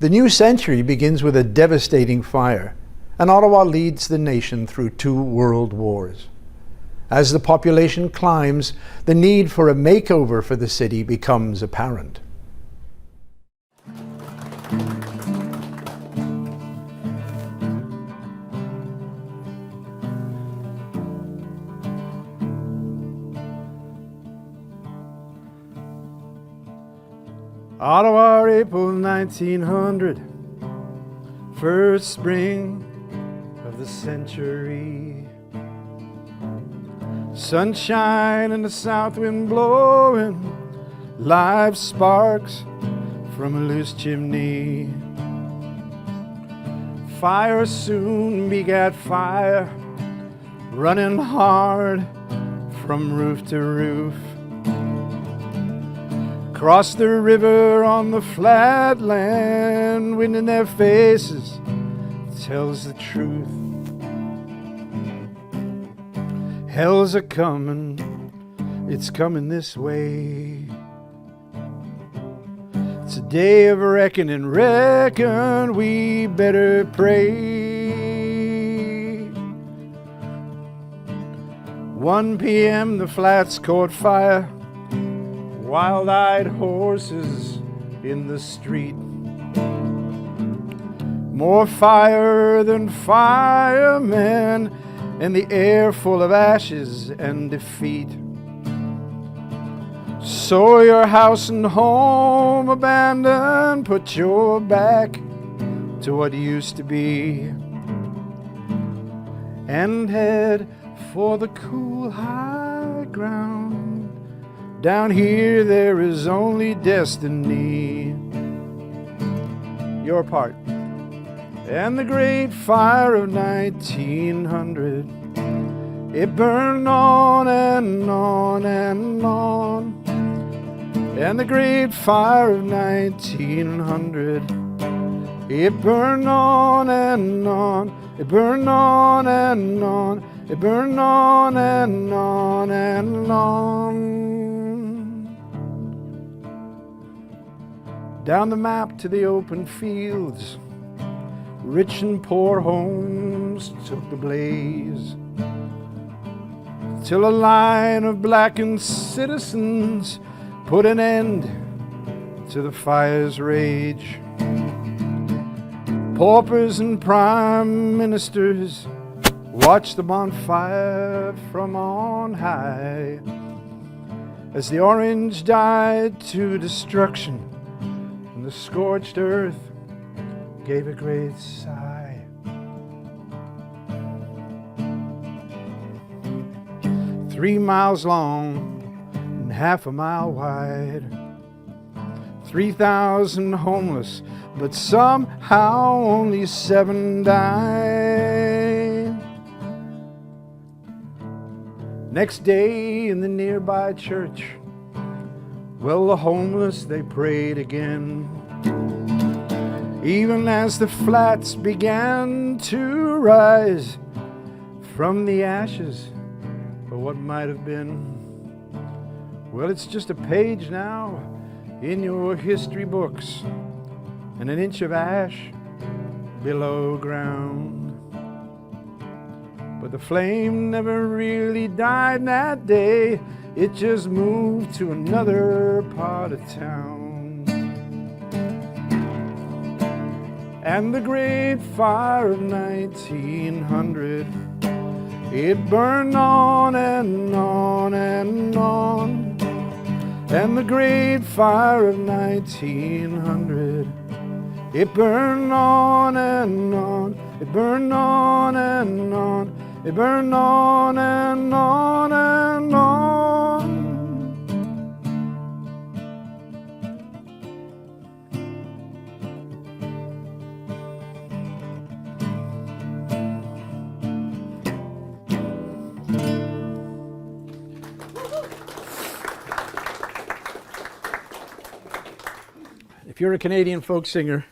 The new century begins with a devastating fire, and Ottawa leads the nation through 2 world wars. As the population climbs, the need for a makeover for the city becomes apparent. Ottawa, April 1900, first spring of the century. Sunshine and the south wind blowing, live sparks from a loose chimney. Fire soon begat fire, running hard from roof to roof. Crossed the river on the flat land, wind in their faces tells the truth. Hell's a-comin', it's coming this way. It's a day of reckoning, reckon we better pray. 1 p.m. the flats caught fire, wild-eyed horses in the street. More fire than firemen, and the air full of ashes and defeat. So your house and home abandoned, put your back to what used to be, and head for the cool high ground. Down here there is only destiny. Your part. And the great fire of 1900, it burned on and on and on. And the great fire of 1900, it burned on and on, it burned on and on, it burned on and on and on. Down the map to the open fields, rich and poor homes took the blaze, till a line of blackened citizens put an end to the fire's rage. Paupers and prime ministers watched the bonfire from on high, as the orange died to destruction and the scorched earth gave a great sigh. 3 miles long and half a mile wide, 3,000 homeless, but somehow only 7 died. Next day in the nearby church, well, the homeless, they prayed again, even as the flats began to rise from the ashes of what might have been. Well, it's just a page now in your history books, and an inch of ash below ground. But the flame never really died that day, it just moved to another part of town. And the great fire of 1900, it burned on and on and on. And the great fire of 1900, it burned on and on, it burned on and on, it burned on and on and on. If you're a Canadian folk singer,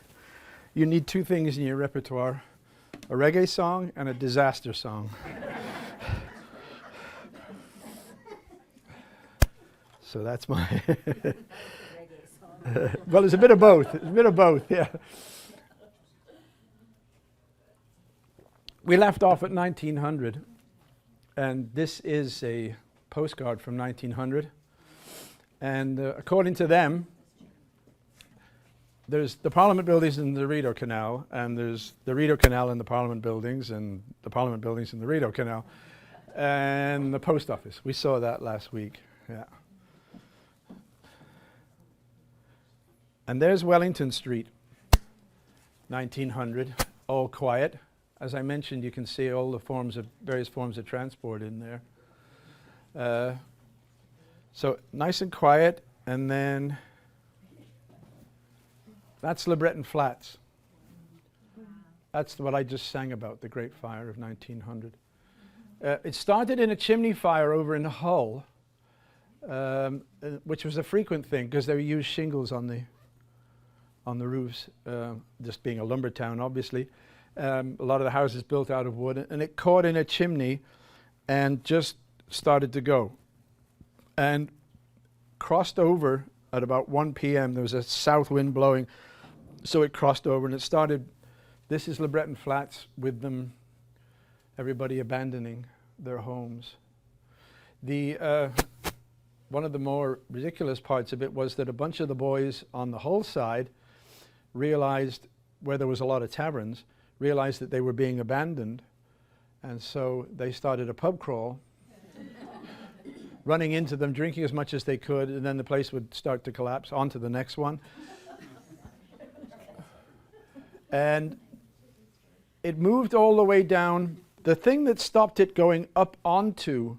you need 2 things in your repertoire: a reggae song and a disaster song. So that's my... Well, it's a bit of both. It's a bit of both, yeah. We left off at 1900, and this is a postcard from 1900. And according to them, there's the Parliament buildings in the Rideau Canal, and there's the Rideau Canal in the Parliament buildings, and the Parliament buildings in the Rideau Canal, and the post office. We saw that last week. Yeah. And there's Wellington Street, 1900, all quiet. As I mentioned, you can see all the various forms of transport in there. So nice and quiet, and then that's LeBreton Flats. That's what I just sang about, the Great Fire of 1900. It started in a chimney fire over in Hull, which was a frequent thing because they used shingles on the roofs, just being a lumber town, obviously. A lot of the houses built out of wood, and it caught in a chimney and just started to go. And crossed over at about 1 p.m. There was a south wind blowing, so it crossed over and it started. This is LeBreton Flats with them, everybody abandoning their homes. One of the more ridiculous parts of it was that a bunch of the boys on the Hull side realized, where there was a lot of taverns, realized that they were being abandoned, and so they started a pub crawl, running into them, drinking as much as they could, and then the place would start to collapse onto the next one. And it moved all the way down. The thing that stopped it going up onto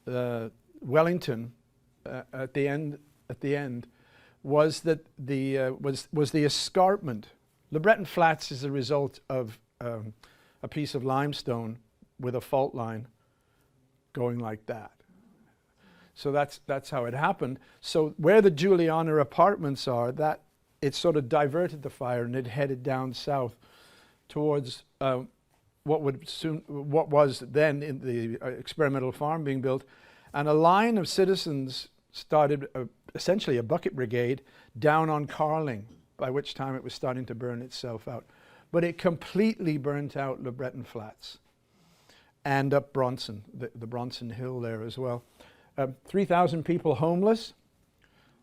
Wellington at the end was that was the escarpment. LeBreton Flats is a result of a piece of limestone with a fault line going like that. So that's how it happened. So where the Juliana apartments are, that it sort of diverted the fire and it headed down south towards what was then in the experimental farm being built, and a line of citizens started essentially a bucket brigade down on Carling, by which time it was starting to burn itself out. But it completely burnt out LeBreton Flats and up Bronson, the Bronson Hill there as well. 3,000 people homeless.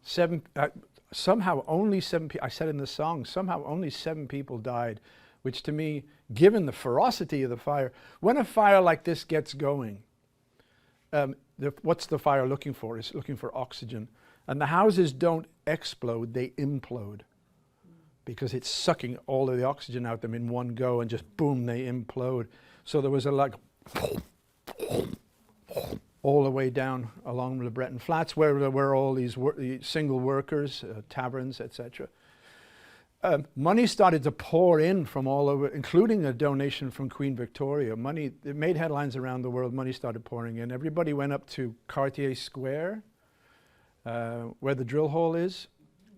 Somehow only 7 people, I said in the song, somehow only 7 people died, which to me, given the ferocity of the fire, when a fire like this gets going, what's the fire looking for? It's looking for oxygen. And the houses don't explode, they implode, because it's sucking all of the oxygen out them in one go, and just boom, they implode. So there was a like all the way down along LeBreton Flats, where there were all these single workers, taverns, etc. Money started to pour in from all over, including a donation from Queen Victoria. Money, it made headlines around the world. Money started pouring in. Everybody went up to Cartier Square, where the drill hole is,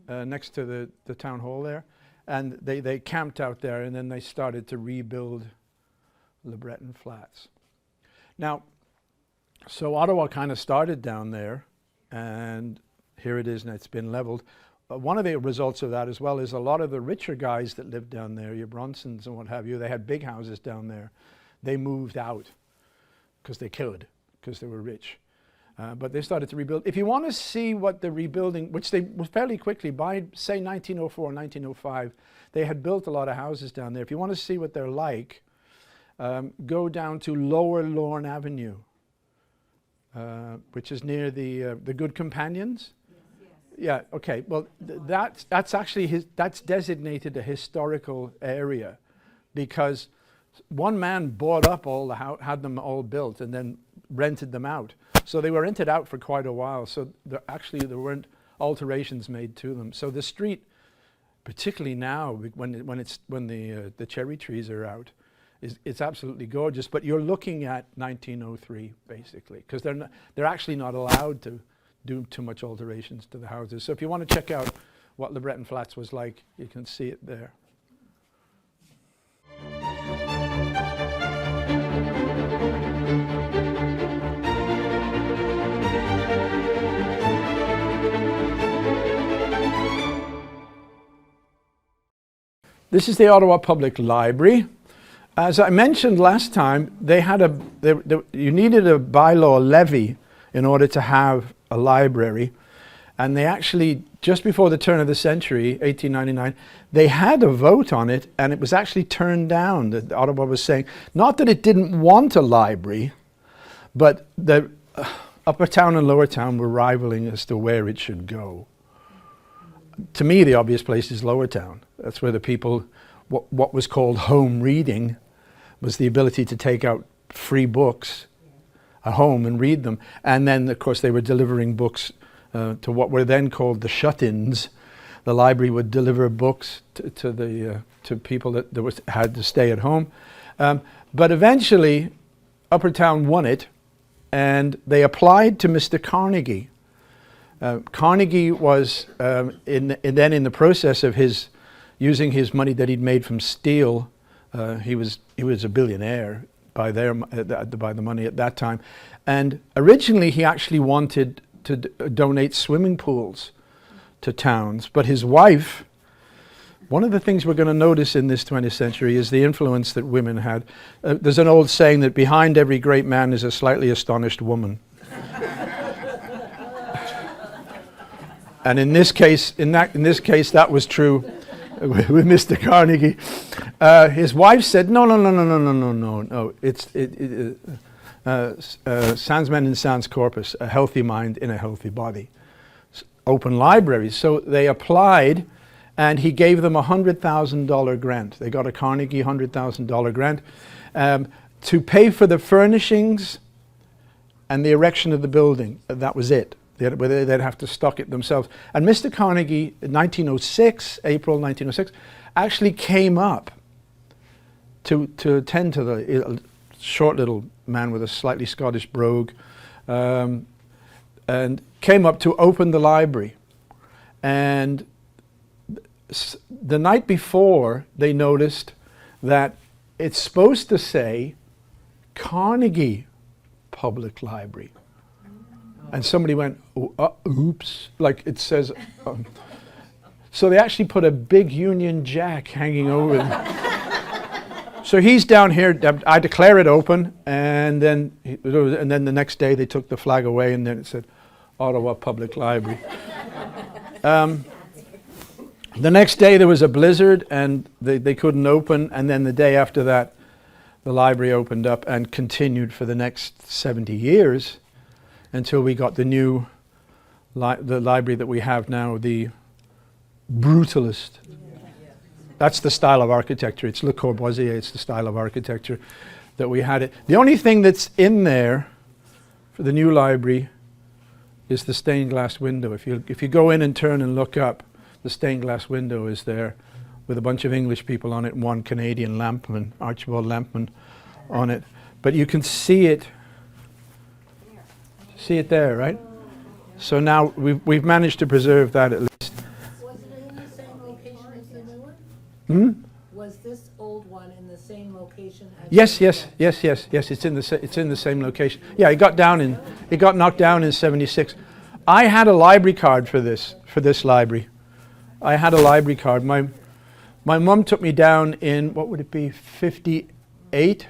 next to the town hall there. And they camped out there, and then they started to rebuild LeBreton Flats. Now, so Ottawa kind of started down there, and here it is, and it's been leveled. One of the results of that as well is a lot of the richer guys that lived down there, your Bronsons and what have you, they had big houses down there. They moved out because they could, because they were rich. But they started to rebuild. If you want to see what the rebuilding, which they fairly quickly, by say 1904, 1905, they had built a lot of houses down there. If you want to see what they're like, go down to Lower Lorne Avenue, which is near the Good Companions. Yeah, okay, well, that's actually, that's designated a historical area, because one man bought up all the had them all built and then rented them out. So they were rented out for quite a while, so there weren't alterations made to them. So the street, particularly now, when the cherry trees are out, it's absolutely gorgeous, but you're looking at 1903, basically, because they're actually not allowed to do too much alterations to the houses. So if you want to check out what LeBreton Flats was like, you can see it there. This is the Ottawa Public Library. As I mentioned last time, you needed a bylaw levy in order to have a library. And they actually, just before the turn of the century, 1899, they had a vote on it, and it was actually turned down. Ottawa was saying, not that it didn't want a library, but the Upper Town and Lower Town were rivaling as to where it should go. To me, the obvious place is Lower Town. That's where the people, what was called home reading, was the ability to take out free books at home and read them. And then, of course, they were delivering books to what were then called the shut-ins. The library would deliver books to people that had to stay at home. But eventually, Upper Town won it, and they applied to Mr. Carnegie. Carnegie was in the process of using his money that he'd made from steel. He was a billionaire by the money at that time, and originally he actually wanted to donate swimming pools to towns. But his wife, one of the things we're going to notice in this 20th century is the influence that women had. There's an old saying that behind every great man is a slightly astonished woman. And in this case, that was true with Mr. Carnegie. His wife said, no. Sans men in sans corpus, a healthy mind in a healthy body. Open libraries. So they applied, and he gave them a $100,000 grant. They got a Carnegie $100,000 grant to pay for the furnishings and the erection of the building. That was it. They'd have to stock it themselves. And Mr. Carnegie, in April 1906, actually came up to attend to the short little man with a slightly Scottish brogue, and came up to open the library. And the night before, they noticed that it's supposed to say Carnegie Public Library. And somebody went, oops, like it says. So they actually put a big Union Jack hanging over them. So he's down here, I declare it open, and then the next day they took the flag away, and then it said Ottawa Public Library. The next day there was a blizzard, and they couldn't open, and then the day after that, the library opened up and continued for the next 70 years. Until we got the new the library that we have now, the brutalist. That's the style of architecture. It's Le Corbusier. It's the style of architecture that we had it. The only thing that's in there for the new library is the stained glass window. If you go in and turn and look up, the stained glass window is there with a bunch of English people on it and one Canadian Lampman, Archibald Lampman, on it. But you can see it. See it there, right? So now we've managed to preserve that at least. Was it in the same location as the new one? Was this old one in the same location as Yes. It's in the same location. Yeah, it got knocked down in '76. I had a library card for this library. I had a library card. My mum took me down in, what would it be, 58?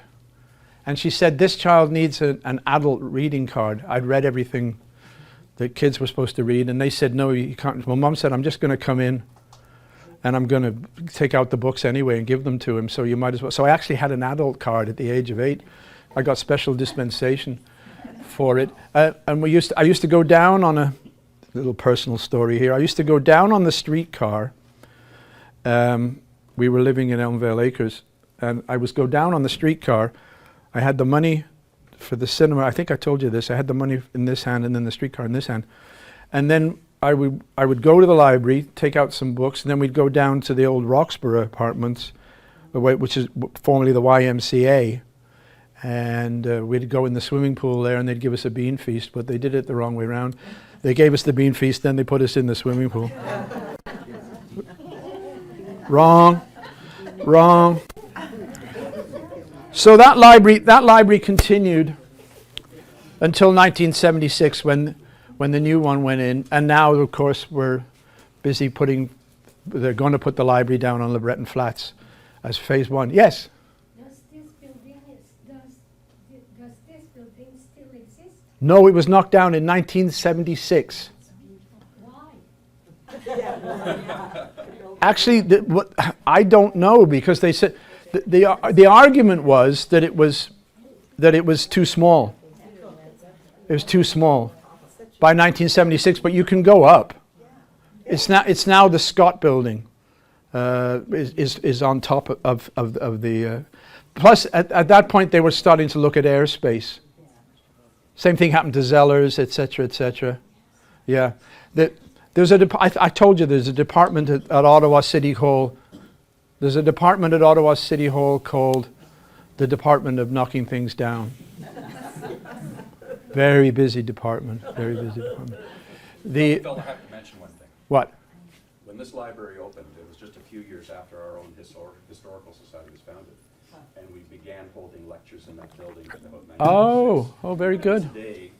And she said, this child needs an adult reading card. I'd read everything that kids were supposed to read, and they said, no, you can't. Well, Mum said, I'm just going to come in, and I'm going to take out the books anyway and give them to him, so you might as well. So I actually had an adult card at the age of 8. I got special dispensation for it. And I used to go down on a little personal story here. I used to go down on the streetcar. We were living in Elmvale Acres, and I was go down on the streetcar. I had the money for the cinema. I think I told you this. I had the money in this hand and then the streetcar in this hand. And then I would go to the library, take out some books, and then we'd go down to the old Roxborough apartments, which is formerly the YMCA. And we'd go in the swimming pool there, and they'd give us a bean feast, but they did it the wrong way around. They gave us the bean feast, then they put us in the swimming pool. Wrong. So that library continued until 1976 when the new one went in, and now of course we're busy they're going to put the library down on LeBreton Flats as phase 1. Yes? Does this No, it was knocked down in 1976. Actually, I don't know, because they said the argument was that it was too small. It was too small by 1976, but you can go up. It's now the Scott Building is on top of the. Plus, at that point, they were starting to look at airspace. Same thing happened to Zellers, etc., etc. Yeah, there's I told you there's a department at Ottawa City Hall. There's a department at Ottawa City Hall called the Department of Knocking Things Down. Very busy department. Very busy department. Phil, I have to mention one thing. What? When this library opened, it was just a few years after our own historical society was founded, and we began holding lectures in that building in about 1996. Oh, very good. Today,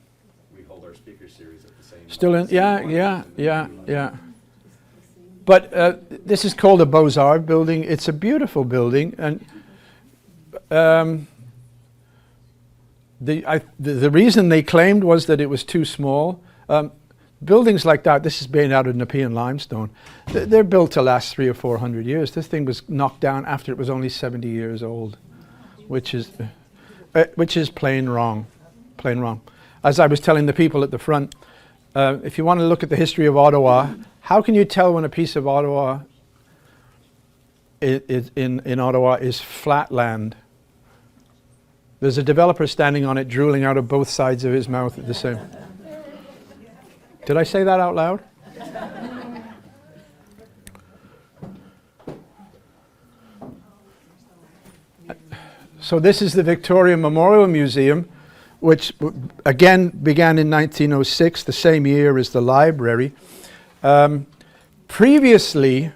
we hold our speaker series at the same. Still in, yeah. But this is called the Beaux-Arts building. It's a beautiful building, and the reason they claimed was that it was too small. Buildings like that, this is made out of Nepean limestone. They're built to last 300 or 400 years. This thing was knocked down after it was only 70 years old, which is plain wrong, plain wrong. As I was telling the people at the front, if you want to look at the history of Ottawa, how can you tell when a piece of Ottawa in Ottawa is flat land? There's a developer standing on it, drooling out of both sides of his mouth at the same. Did I say that out loud? So this is the Victoria Memorial Museum, which again began in 1906, the same year as the library. Previously,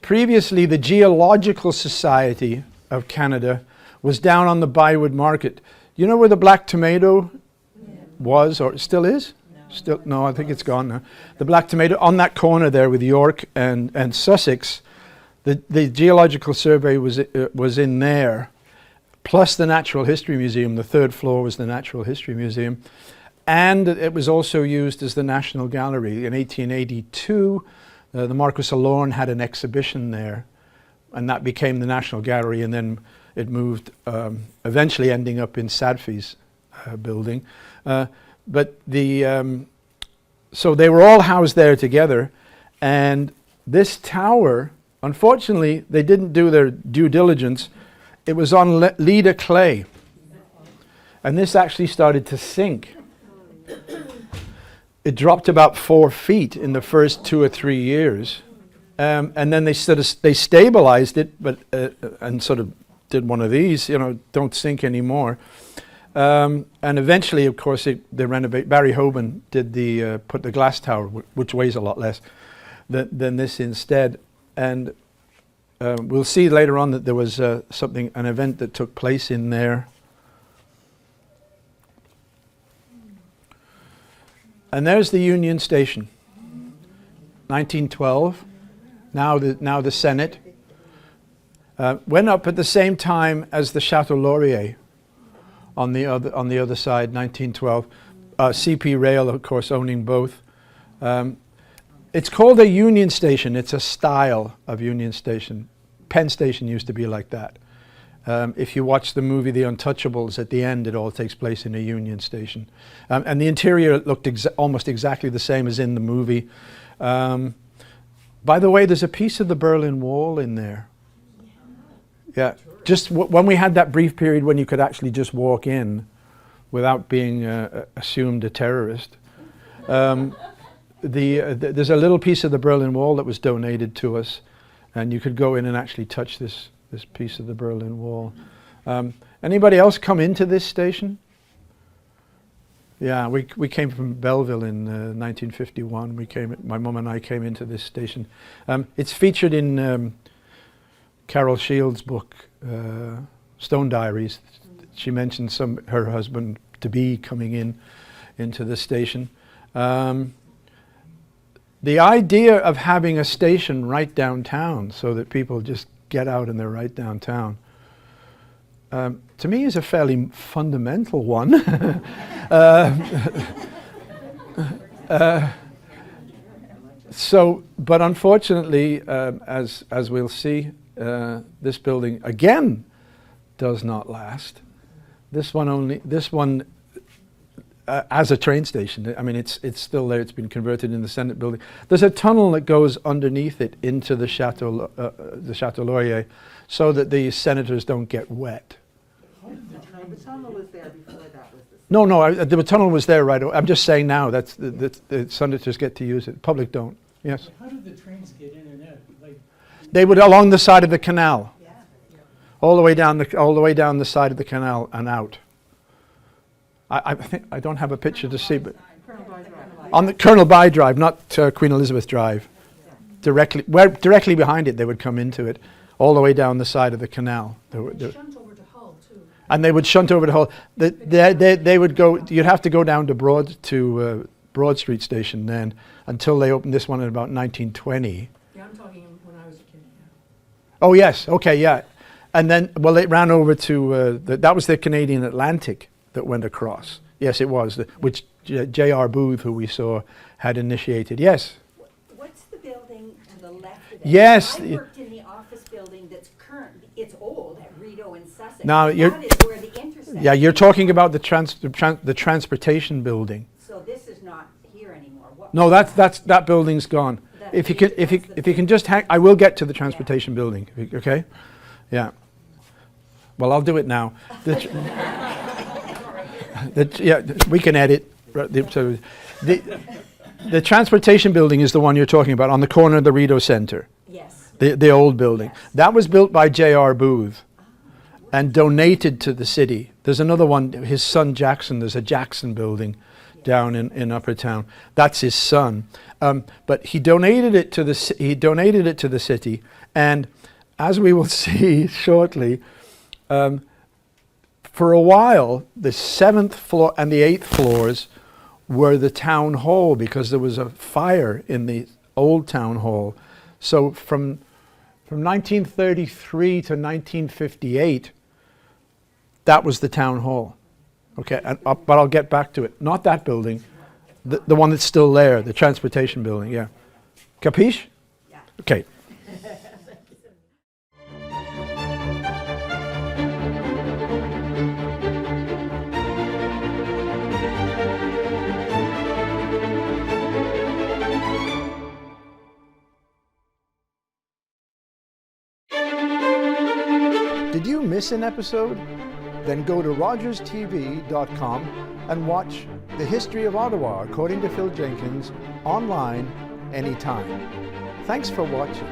the Geological Society of Canada was down on the Bywood Market. You know where the Black Tomato was, or still is? No, I think it's gone now. The Black Tomato, on that corner there with York and Sussex, the Geological Survey was in there, plus the Natural History Museum. The third floor was the Natural History Museum. And it was also used as the National Gallery. In 1882, the Marquis of Lorne had an exhibition there, and that became the National Gallery, and then it moved, eventually ending up in Sadfi's building. So they were all housed there together, and this tower, unfortunately, they didn't do their due diligence. It was on Leda clay, and this actually started to sink. It dropped about 4 feet in the first 2 or 3 years, and then they stabilized it, but and sort of did one of these, don't sink anymore. And eventually, of course, they renovate. Barry Hoban did put the glass tower, which weighs a lot less than this instead. And we'll see later on that there was an event that took place in there. And there's the Union Station, 1912. Now the Senate went up at the same time as the Chateau Laurier. On the other side, 1912. CP Rail, of course, owning both. It's called a Union Station. It's a style of Union Station. Penn Station used to be like that. If you watch the movie The Untouchables, at the end it all takes place in a Union Station. And the interior looked almost exactly the same as in the movie. By the way, there's a piece of the Berlin Wall in there. Yeah, just when we had that brief period when you could actually just walk in without being assumed a terrorist. There's a little piece of the Berlin Wall that was donated to us, and you could go in and actually touch this piece of the Berlin Wall. Anybody else come into this station? Yeah, we came from Belleville in 1951. My mum and I came into this station. It's featured in Carol Shields' book, Stone Diaries. She mentioned her husband to be coming into the station. The idea of having a station right downtown so that people just get out and they're right downtown to me is a fairly fundamental one. But unfortunately, as we'll see, this building again does not last. This one as a train station. I mean, it's still there. It's been converted in the Senate building. There's a tunnel that goes underneath it into the Chateau Laurier, so that the senators don't get wet. The tunnel was there before that was the... No, the tunnel was there right away. I'm just saying now that's the senators get to use it. Public don't. Yes. How did the trains get in and out? Like, They would along the side of the canal, Yeah. all the way down the side of the canal and out. I think I don't have a picture to see, but Colonel Bytown. on the Colonel By Drive, not Queen Elizabeth Drive. Directly behind it, they would come into it, all the way down the side of the canal. Shunt over to Hull too. And they would shunt over the whole. They would go. You'd have to go down to Broad Street Station then, until they opened this one in about 1920. Yeah, I'm talking when I was a kid. Yeah. Oh yes, okay, yeah. And then, well, it ran over to that was the Canadian Atlantic that went across. Yes, it was, which J.R. Booth, who we saw, had initiated. Yes. What's the building to the left of it? Yes. I worked in the office building that's current, it's old, at Rideau in Sussex. Now, you're- That is where the intersection. Yeah, you're talking about the transportation building. So this is not here anymore. What? No, that building's gone. If you can just hang, I will get to the transportation building. Okay. Yeah. Well, I'll do it now. Yeah, we can edit. So the transportation building is the one you're talking about on the corner of the Rideau Centre. Yes. The old building. Yes. That was built by J.R. Booth and donated to the city. There's another one, his son Jackson, there's a Jackson building down in Upper Town. That's his son. But he donated it to the city, and as we will see shortly, for a while, the 7th floor and the 8th floors were the town hall because there was a fire in the old town hall. So from 1933 to 1958, that was the town hall. Okay, but I'll get back to it. Not that building, the one that's still there, the transportation building, yeah. Capiche? Yeah. Okay. Did you miss an episode? Then go to rogerstv.com and watch The History of Ottawa according to Phil Jenkins online anytime. Thanks for watching.